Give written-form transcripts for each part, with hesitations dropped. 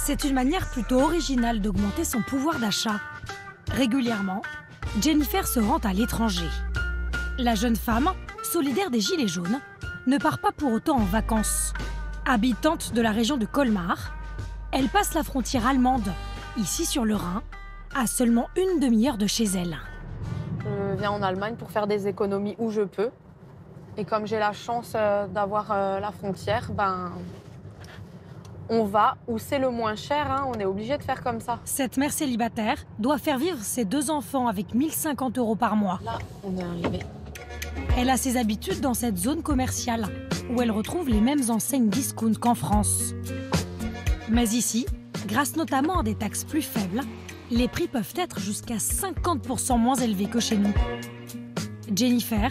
C'est une manière plutôt originale d'augmenter son pouvoir d'achat. Régulièrement, Jennifer se rend à l'étranger. La jeune femme, solidaire des Gilets jaunes, ne part pas pour autant en vacances. Habitante de la région de Colmar, elle passe la frontière allemande, ici sur le Rhin, à seulement une demi-heure de chez elle. Je viens en Allemagne pour faire des économies où je peux. Et comme j'ai la chance d'avoir la frontière, on va où c'est le moins cher, hein, on est obligé de faire comme ça. Cette mère célibataire doit faire vivre ses 2 enfants avec 1 050 € par mois. Là, on est arrivé. Elle a ses habitudes dans cette zone commerciale, où elle retrouve les mêmes enseignes discount qu'en France. Mais ici, grâce notamment à des taxes plus faibles, les prix peuvent être jusqu'à 50% moins élevés que chez nous. Jennifer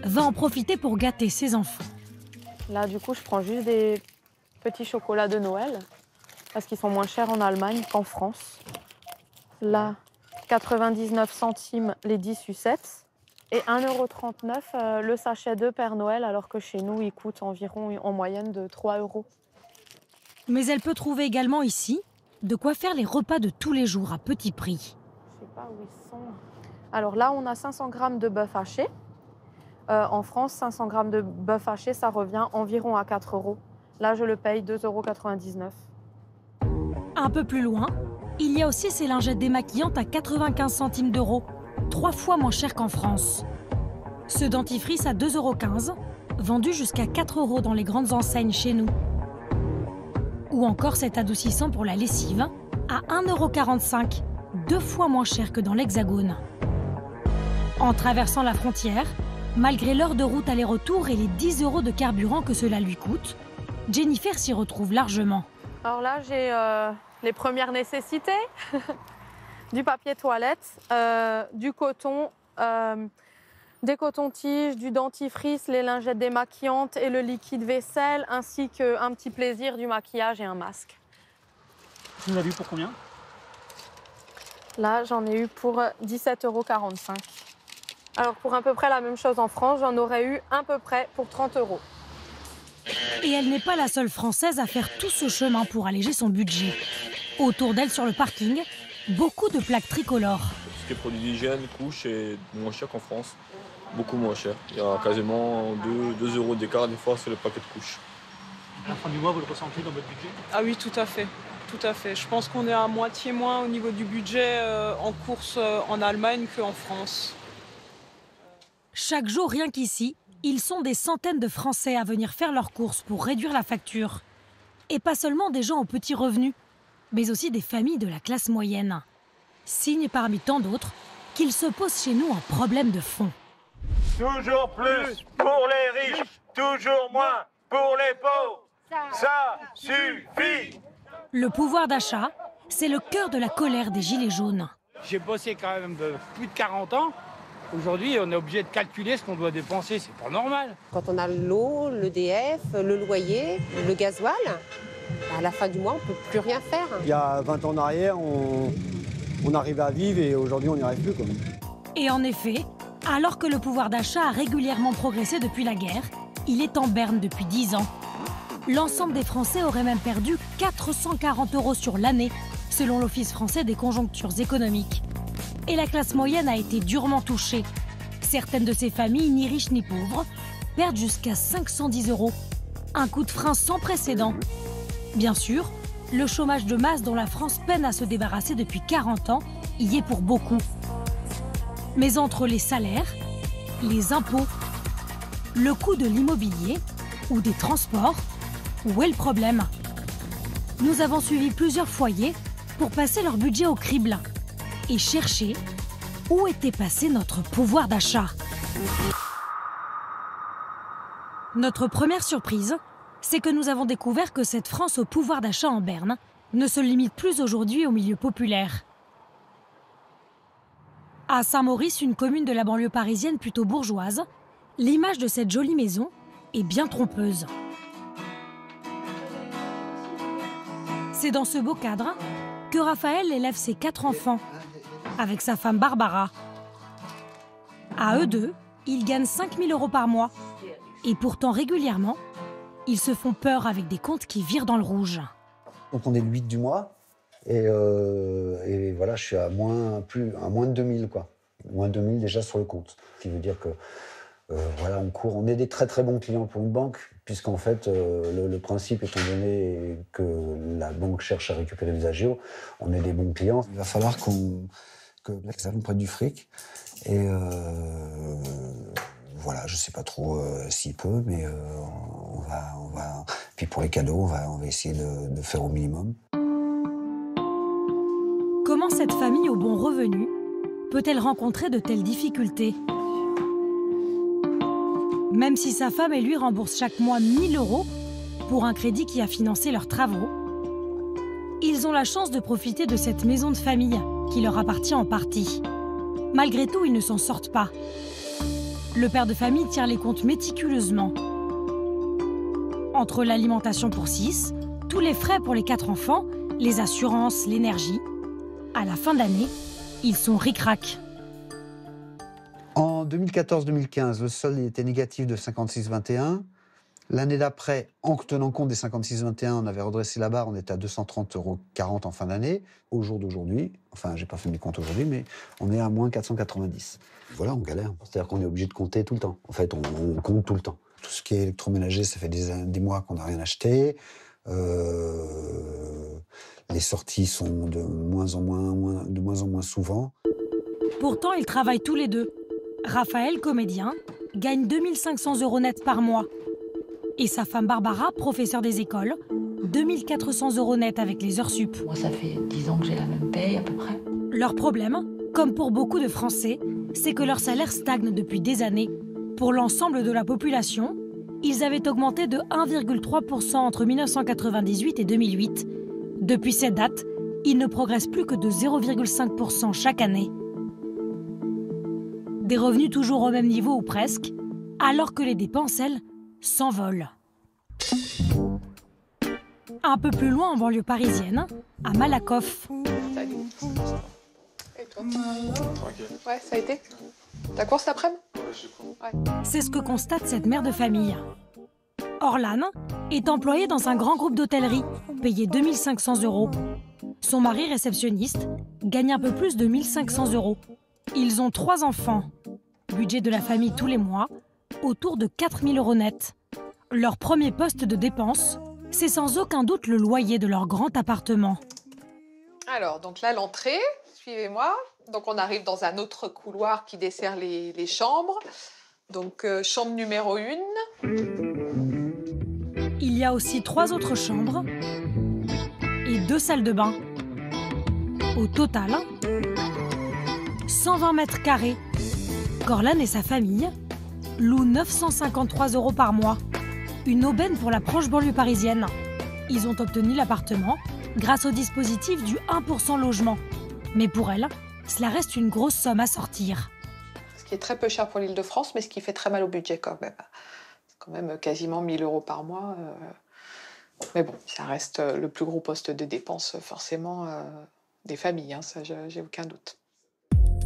va en profiter pour gâter ses enfants. Là, du coup, je prends juste des petits chocolats de Noël, parce qu'ils sont moins chers en Allemagne qu'en France. Là, 99 centimes les 10 sucettes et 1,39 € le sachet de Père Noël, alors que chez nous, il coûte environ en moyenne de 3 €. Mais elle peut trouver également ici de quoi faire les repas de tous les jours à petit prix. Je sais pas où ils sont. Alors là, on a 500 grammes de bœuf haché. En France, 500 grammes de bœuf haché, ça revient environ à 4 €. Là, je le paye 2,99 €. Un peu plus loin, il y a aussi ces lingettes démaquillantes à 95 centimes d'euros, 3 fois moins cher qu'en France. Ce dentifrice à 2,15 €, vendu jusqu'à 4 € dans les grandes enseignes chez nous. Ou encore cet adoucissant pour la lessive à 1,45 €, 2 fois moins cher que dans l'Hexagone. En traversant la frontière, malgré l'heure de route aller-retour et les 10 € de carburant que cela lui coûte, Jennifer s'y retrouve largement. Alors là, j'ai les premières nécessités. Du papier toilette, du coton, des cotons-tiges, du dentifrice, les lingettes démaquillantes et le liquide vaisselle, ainsi qu'un petit plaisir du maquillage et un masque. Tu nous as vu pour combien? Là, j'en ai eu pour 17,45 €. Alors pour à peu près la même chose en France, j'en aurais eu à peu près pour 30 €. Et elle n'est pas la seule Française à faire tout ce chemin pour alléger son budget. Autour d'elle, sur le parking, beaucoup de plaques tricolores. Tout ce qui est produits d'hygiène, couches, est moins cher qu'en France. Beaucoup moins cher. Il y a quasiment 2 € d'écart des fois sur le paquet de couches. À la fin du mois, vous le ressentez dans votre budget? Ah oui, tout à fait. Tout à fait. Je pense qu'on est à moitié moins au niveau du budget en course en Allemagne qu'en France. Chaque jour, rien qu'ici, ils sont des centaines de Français à venir faire leurs courses pour réduire la facture. Et pas seulement des gens aux petits revenus, mais aussi des familles de la classe moyenne. Signe parmi tant d'autres qu'il se pose chez nous un problème de fond. Toujours plus pour les riches, toujours moins pour les pauvres. Ça suffit! Le pouvoir d'achat, c'est le cœur de la colère des Gilets jaunes. J'ai bossé quand même plus de 40 ans. Aujourd'hui, on est obligé de calculer ce qu'on doit dépenser, c'est pas normal. Quand on a l'eau, l'EDF, le loyer, le gasoil, à la fin du mois, on ne peut plus rien faire. Il y a 20 ans en arrière, on arrivait à vivre et aujourd'hui, on n'y arrive plus. Quoi. Et en effet, alors que le pouvoir d'achat a régulièrement progressé depuis la guerre, il est en berne depuis 10 ans. L'ensemble des Français auraient même perdu 440 € sur l'année, selon l'Office français des conjonctures économiques. Et la classe moyenne a été durement touchée. Certaines de ces familles, ni riches ni pauvres, perdent jusqu'à 510 €. Un coup de frein sans précédent. Bien sûr, le chômage de masse dont la France peine à se débarrasser depuis 40 ans y est pour beaucoup. Mais entre les salaires, les impôts, le coût de l'immobilier ou des transports, où est le problème? Nous avons suivi plusieurs foyers pour passer leur budget au crible et chercher où était passé notre pouvoir d'achat. Notre première surprise, c'est que nous avons découvert que cette France au pouvoir d'achat en berne ne se limite plus aujourd'hui au milieu populaire. À Saint-Maurice, une commune de la banlieue parisienne plutôt bourgeoise, l'image de cette jolie maison est bien trompeuse. C'est dans ce beau cadre que Raphaël élève ses 4 enfants, avec sa femme Barbara. À eux deux, ils gagnent 5 000 € par mois. Et pourtant, régulièrement, ils se font peur avec des comptes qui virent dans le rouge. Donc on est le 8 du mois. Et voilà, je suis à moins de 2000, quoi. Moins de 2000 déjà sur le compte. Ce qui veut dire que, voilà, on est des très très bons clients pour une banque, puisqu'en fait, le principe étant donné que la banque cherche à récupérer les agios, on est des bons clients. Il va falloir que ça nous prenne du fric. Et voilà, je sais pas trop s'il peut, mais on va. Puis pour les cadeaux, on va essayer de faire au minimum. Comment cette famille au bon revenu peut-elle rencontrer de telles difficultés? Même si sa femme et lui remboursent chaque mois 1 000 € pour un crédit qui a financé leurs travaux, ils ont la chance de profiter de cette maison de famille qui leur appartient en partie. Malgré tout, ils ne s'en sortent pas. Le père de famille tient les comptes méticuleusement. Entre l'alimentation pour 6, tous les frais pour les 4 enfants, les assurances, l'énergie, à la fin d'année, ils sont ric-rac. En 2014-2015, le solde était négatif de 56,21. L'année d'après, en tenant compte des 56,21, on avait redressé la barre, on était à 230,40 € en fin d'année. Au jour d'aujourd'hui, enfin, j'ai pas fait mes comptes aujourd'hui, mais on est à moins 490. Voilà, on galère. C'est-à-dire qu'on est obligé de compter tout le temps. En fait, on compte tout le temps. Tout ce qui est électroménager, ça fait des mois qu'on n'a rien acheté. Les sorties sont de moins en moins souvent. Pourtant, ils travaillent tous les deux. Raphaël, comédien, gagne 2 500 € net par mois. Et sa femme Barbara, professeure des écoles, 2 400 € net avec les heures sup. Moi, ça fait 10 ans que j'ai la même paye à peu près. Leur problème, comme pour beaucoup de Français, c'est que leur salaire stagne depuis des années. Pour l'ensemble de la population, ils avaient augmenté de 1,3% entre 1998 et 2008. Depuis cette date, ils ne progressent plus que de 0,5% chaque année. Des revenus toujours au même niveau ou presque, alors que les dépenses, elles, s'envolent. Un peu plus loin en banlieue parisienne, à Malakoff. Salut. Et toi? Ouais, ça a été? Ta course l'après-midi? Ouais. C'est ce que constate cette mère de famille. Orlane est employée dans un grand groupe d'hôtellerie, payé 2 500 €. Son mari, réceptionniste, gagne un peu plus de 1 500 €. Ils ont 3 enfants. Budget de la famille tous les mois, autour de 4 000 € net. Leur premier poste de dépense, c'est sans aucun doute le loyer de leur grand appartement. Alors, donc là, l'entrée, suivez-moi. Donc, on arrive dans un autre couloir qui dessert les chambres. Donc, chambre numéro 1. Il y a aussi 3 autres chambres et 2 salles de bain. Au total, 120 mètres carrés. Orlane et sa famille louent 953 € par mois. Une aubaine pour la proche banlieue parisienne. Ils ont obtenu l'appartement grâce au dispositif du 1% logement. Mais pour elle, cela reste une grosse somme à sortir. Ce qui est très peu cher pour l'Île-de-France, mais ce qui fait très mal au budget quand même. C'est quand même quasiment 1 000 € par mois. Mais bon, ça reste le plus gros poste de dépense forcément des familles, hein, ça j'ai aucun doute.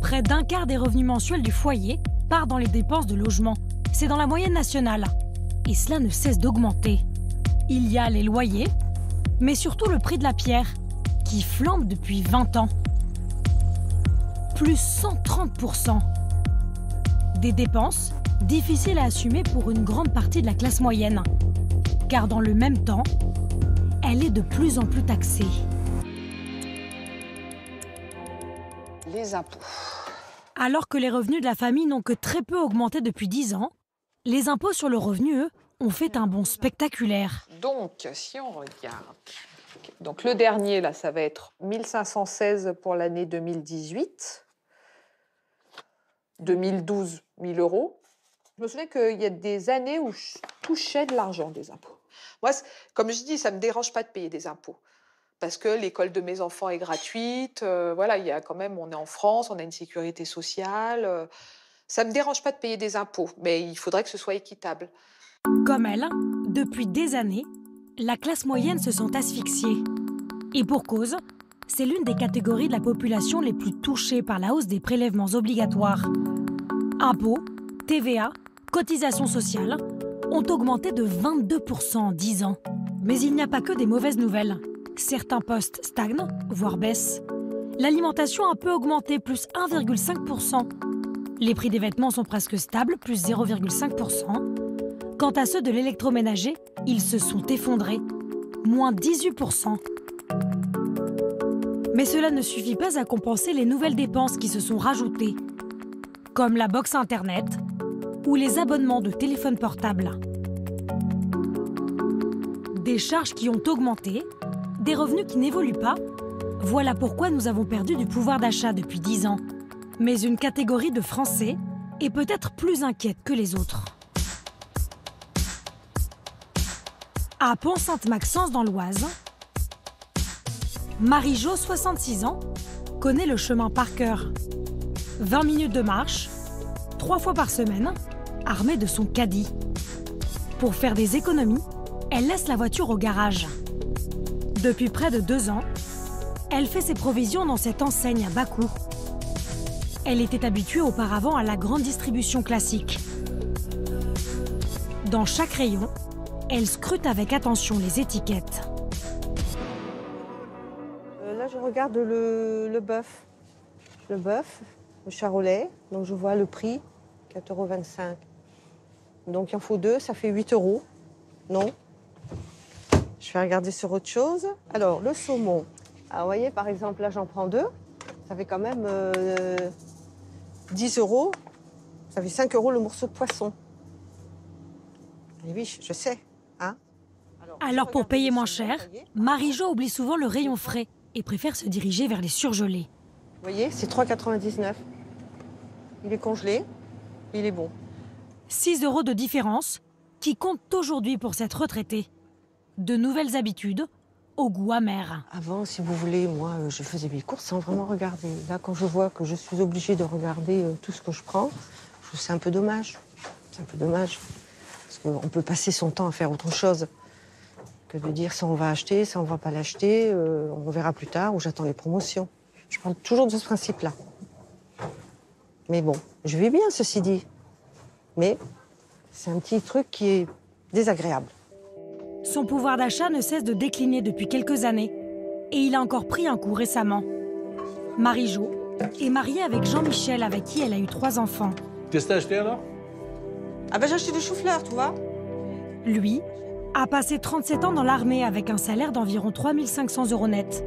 Près d'un quart des revenus mensuels du foyer part dans les dépenses de logement. C'est dans la moyenne nationale. Et cela ne cesse d'augmenter. Il y a les loyers, mais surtout le prix de la pierre, qui flambe depuis 20 ans. Plus 130%. Des dépenses difficiles à assumer pour une grande partie de la classe moyenne. Car dans le même temps, elle est de plus en plus taxée. Les impôts. Alors que les revenus de la famille n'ont que très peu augmenté depuis 10 ans, les impôts sur le revenu, eux, ont fait un bond spectaculaire. Donc, si on regarde... Donc, le dernier, là, ça va être 1 516 pour l'année 2018. 2012, 1 000 €. Je me souviens qu'il y a des années où je touchais de l'argent des impôts. Moi, comme je dis, ça ne me dérange pas de payer des impôts. Parce que l'école de mes enfants est gratuite. Voilà, il y a quand même, on est en France, on a une sécurité sociale. Ça ne me dérange pas de payer des impôts, mais il faudrait que ce soit équitable. Comme elle, depuis des années, la classe moyenne se sent asphyxiée. Et pour cause, c'est l'une des catégories de la population les plus touchées par la hausse des prélèvements obligatoires. Impôts, TVA, cotisations sociales ont augmenté de 22% en 10 ans. Mais il n'y a pas que des mauvaises nouvelles. Certains postes stagnent, voire baissent. L'alimentation a un peu augmenté, plus 1,5%. Les prix des vêtements sont presque stables, plus 0,5%. Quant à ceux de l'électroménager, ils se sont effondrés, moins 18%. Mais cela ne suffit pas à compenser les nouvelles dépenses qui se sont rajoutées, comme la box Internet ou les abonnements de téléphone portable. Des charges qui ont augmenté, des revenus qui n'évoluent pas. Voilà pourquoi nous avons perdu du pouvoir d'achat depuis 10 ans. Mais une catégorie de Français est peut-être plus inquiète que les autres. À Pont-Sainte-Maxence dans l'Oise, Marie-Jo, 66 ans, connaît le chemin par cœur. 20 minutes de marche, 3 fois par semaine, armée de son caddie. Pour faire des économies, elle laisse la voiture au garage. Depuis près de 2 ans, elle fait ses provisions dans cette enseigne à bas coût. Elle était habituée auparavant à la grande distribution classique. Dans chaque rayon, elle scrute avec attention les étiquettes. Là, je regarde le bœuf. Le bœuf, le charolais. Donc, je vois le prix, 4,25 €. Donc, il en faut 2, ça fait 8 €. Non. Je vais regarder sur autre chose. Alors, le saumon. Alors, vous voyez, par exemple, là, j'en prends 2. Ça fait quand même 10 €. Ça fait 5 € le morceau de poisson. Et oui, je sais. Hein. Alors, pour payer moins cher, Marie-Jo oublie souvent le rayon frais et préfère se diriger vers les surgelés. Vous voyez, c'est 3,99 €. Il est congelé, il est bon. 6 € de différence qui comptent aujourd'hui pour cette retraitée. De nouvelles habitudes, au goût amer. Avant, si vous voulez, moi, je faisais mes courses sans vraiment regarder. Là, quand je vois que je suis obligée de regarder tout ce que je prends, je trouve que c'est un peu dommage. C'est un peu dommage. Parce qu'on peut passer son temps à faire autre chose que de dire ça on va acheter, ça on va pas l'acheter, on verra plus tard ou j'attends les promotions. Je parle toujours de ce principe-là. Mais bon, je vais bien, ceci dit. Mais c'est un petit truc qui est désagréable. Son pouvoir d'achat ne cesse de décliner depuis quelques années. Et il a encore pris un coup récemment. Marie-Jo est mariée avec Jean-Michel, avec qui elle a eu 3 enfants. Qu'est-ce que t'as acheté alors? Ah ben j'ai acheté des choux-fleurs, tu vois. Lui a passé 37 ans dans l'armée avec un salaire d'environ 3 500 € net.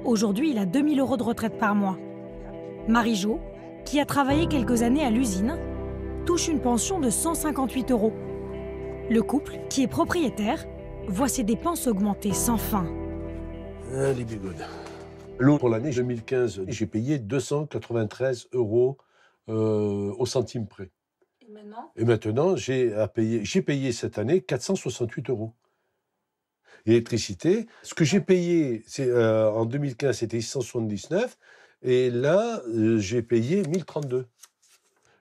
Aujourd'hui, il a 2 000 € de retraite par mois. Marie-Jo, qui a travaillé quelques années à l'usine, touche une pension de 158 €. Le couple, qui est propriétaire, voit ses dépenses augmenter sans fin. Allez, bigode. L'eau pour l'année 2015, j'ai payé 293 € au centime près. Et maintenant, j'ai payé cette année 468 €. L'électricité, ce que j'ai payé en 2015, c'était 679, et là, j'ai payé 1032.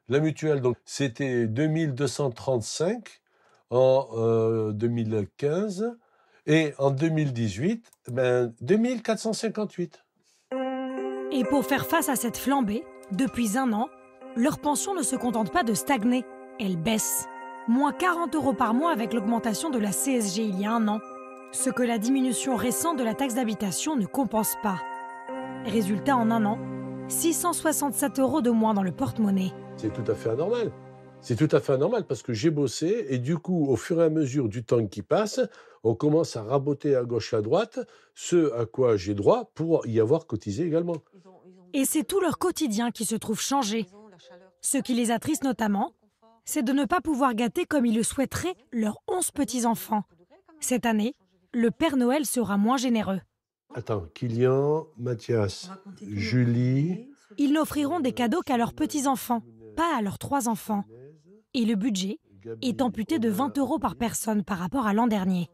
La mutuelle, donc, c'était 2235 en 2015, et en 2018, 2458. Et pour faire face à cette flambée, depuis 1 an, leur pension ne se contente pas de stagner, elle baisse. Moins 40 € par mois avec l'augmentation de la CSG il y a 1 an, ce que la diminution récente de la taxe d'habitation ne compense pas. Résultat, en 1 an, 667 € de moins dans le porte-monnaie. C'est tout à fait anormal. C'est tout à fait anormal parce que j'ai bossé et du coup, au fur et à mesure du temps qui passe, on commence à raboter à gauche et à droite ce à quoi j'ai droit pour y avoir cotisé également. Et c'est tout leur quotidien qui se trouve changé. Ce qui les attriste notamment, c'est de ne pas pouvoir gâter comme ils le souhaiteraient leurs 11 petits-enfants. Cette année, le Père Noël sera moins généreux. Attends, Kylian, Mathias, Julie... Ils n'offriront des cadeaux qu'à leurs petits-enfants, pas à leurs 3 enfants. Et le budget est amputé de 20 € par personne par rapport à l'an dernier.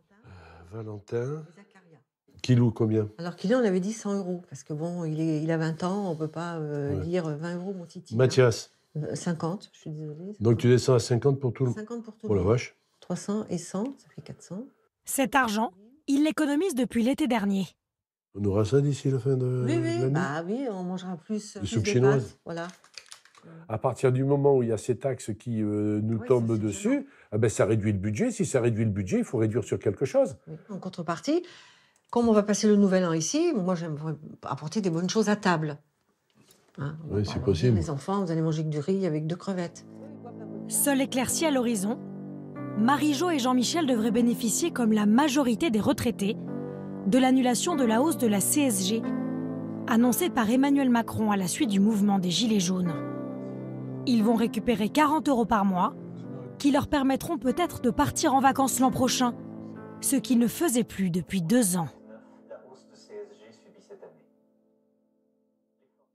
Valentin... Kilou, combien? Alors Kylian, on avait dit 100 €, parce que bon, il a 20 ans, on ne peut pas dire 20 € mon titi. Mathias? 50, je suis désolée. Donc tu descends à 50 pour tout le monde? 50 pour tout le monde. Oh la vache. 300 et 100, ça fait 400. Cet argent, il l'économise depuis l'été dernier. On aura ça d'ici la fin de l'année? Bah oui, on mangera plus de soupe chinoise. pâtes, voilà. À partir du moment où il y a ces taxes qui nous tombent dessus, ça réduit le budget. Si ça réduit le budget, il faut réduire sur quelque chose. Oui. En contrepartie, Comme on va passer le nouvel an ici, moi j'aimerais apporter des bonnes choses à table. Hein, oui, c'est possible. Les enfants, vous allez manger que du riz avec 2 crevettes. Seule éclaircie à l'horizon, Marie-Jo et Jean-Michel devraient bénéficier, comme la majorité des retraités, de l'annulation de la hausse de la CSG, annoncée par Emmanuel Macron à la suite du mouvement des Gilets jaunes. Ils vont récupérer 40 € par mois, qui leur permettront peut-être de partir en vacances l'an prochain, ce qu'ils ne faisaient plus depuis 2 ans.